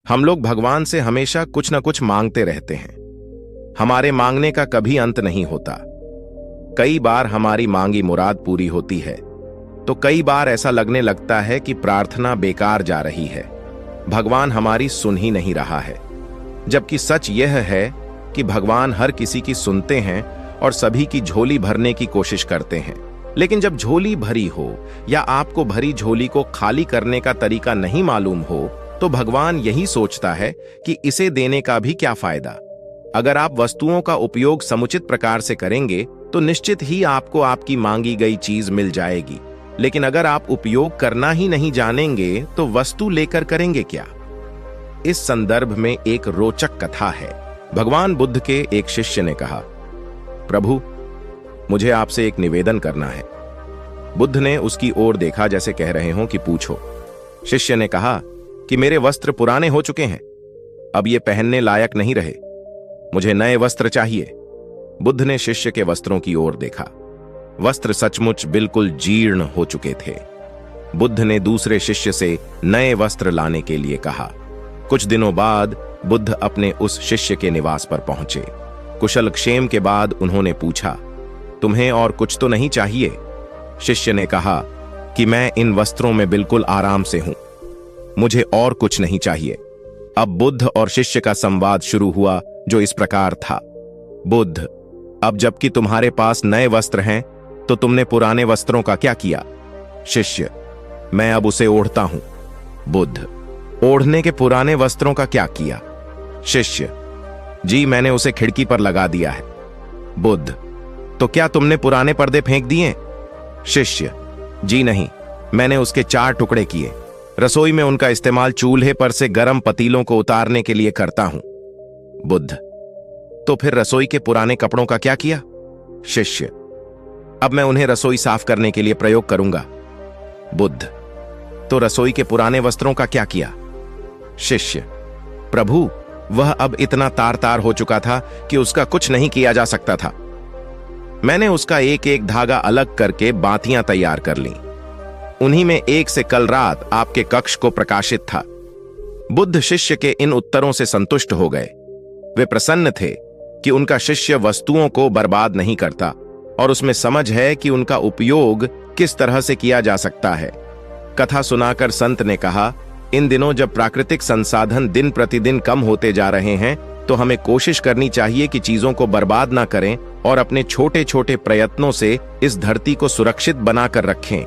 हम लोग भगवान से हमेशा कुछ न कुछ मांगते रहते हैं। हमारे मांगने का कभी अंत नहीं होता। कई बार हमारी मांगी मुराद पूरी होती है, तो कई बार ऐसा लगने लगता है कि प्रार्थना बेकार जा रही है, भगवान हमारी सुन ही नहीं रहा है। जबकि सच यह है कि भगवान हर किसी की सुनते हैं और सभी की झोली भरने की कोशिश करते हैं। लेकिन जब झोली भरी हो या आपको भरी झोली को खाली करने का तरीका नहीं मालूम हो, तो भगवान यही सोचता है कि इसे देने का भी क्या फायदा। अगर आप वस्तुओं का उपयोग समुचित प्रकार से करेंगे तो निश्चित ही आपको आपकी मांगी गई चीज मिल जाएगी। लेकिन अगर आप उपयोग करना ही नहीं जानेंगे तो वस्तु लेकर करेंगे क्या। इस संदर्भ में एक रोचक कथा है। भगवान बुद्ध के एक शिष्य ने कहा, प्रभु, मुझे आपसे एक निवेदन करना है। बुद्ध ने उसकी ओर देखा जैसे कह रहे हों कि पूछो। शिष्य ने कहा कि मेरे वस्त्र पुराने हो चुके हैं, अब ये पहनने लायक नहीं रहे, मुझे नए वस्त्र चाहिए। बुद्ध ने शिष्य के वस्त्रों की ओर देखा। वस्त्र सचमुच बिल्कुल जीर्ण हो चुके थे। बुद्ध ने दूसरे शिष्य से नए वस्त्र लाने के लिए कहा। कुछ दिनों बाद बुद्ध अपने उस शिष्य के निवास पर पहुंचे। कुशल क्षेम के बाद उन्होंने पूछा, तुम्हें और कुछ तो नहीं चाहिए? शिष्य ने कहा कि मैं इन वस्त्रों में बिल्कुल आराम से हूं, मुझे और कुछ नहीं चाहिए। अब बुद्ध और शिष्य का संवाद शुरू हुआ जो इस प्रकार था। बुद्ध, अब जबकि तुम्हारे पास नए वस्त्र हैं तो तुमने पुराने वस्त्रों का क्या किया? शिष्य, मैं अब उसे ओढ़ता हूं। बुद्ध, ओढ़ने के पुराने वस्त्रों का क्या किया? शिष्य, जी मैंने उसे खिड़की पर लगा दिया है। बुद्ध, तो क्या तुमने पुराने पर्दे फेंक दिए? शिष्य, जी नहीं, मैंने उसके 4 टुकड़े किए। रसोई में उनका इस्तेमाल चूल्हे पर से गर्म पतीलों को उतारने के लिए करता हूं। बुद्ध, तो फिर रसोई के पुराने कपड़ों का क्या किया? शिष्य, अब मैं उन्हें रसोई साफ करने के लिए प्रयोग करूंगा। बुद्ध, तो रसोई के पुराने वस्त्रों का क्या किया? शिष्य, प्रभु, वह अब इतना तार तार हो चुका था कि उसका कुछ नहीं किया जा सकता था। मैंने उसका एक एक धागा अलग करके बातियां तैयार कर लीं। उन्हीं में एक से कल रात आपके कक्ष को प्रकाशित था। बुद्ध शिष्य के इन उत्तरों से संतुष्ट हो गए। वे प्रसन्न थे कि उनका शिष्य वस्तुओं को बर्बाद नहीं करता और उसमें समझ है कि उनका उपयोग किस तरह से किया जा सकता है। कथा सुनाकर संत ने कहा, इन दिनों जब प्राकृतिक संसाधन दिन प्रतिदिन कम होते जा रहे हैं तो हमें कोशिश करनी चाहिए कि चीजों को बर्बाद ना करें और अपने छोटे छोटे प्रयत्नों से इस धरती को सुरक्षित बनाकर रखें।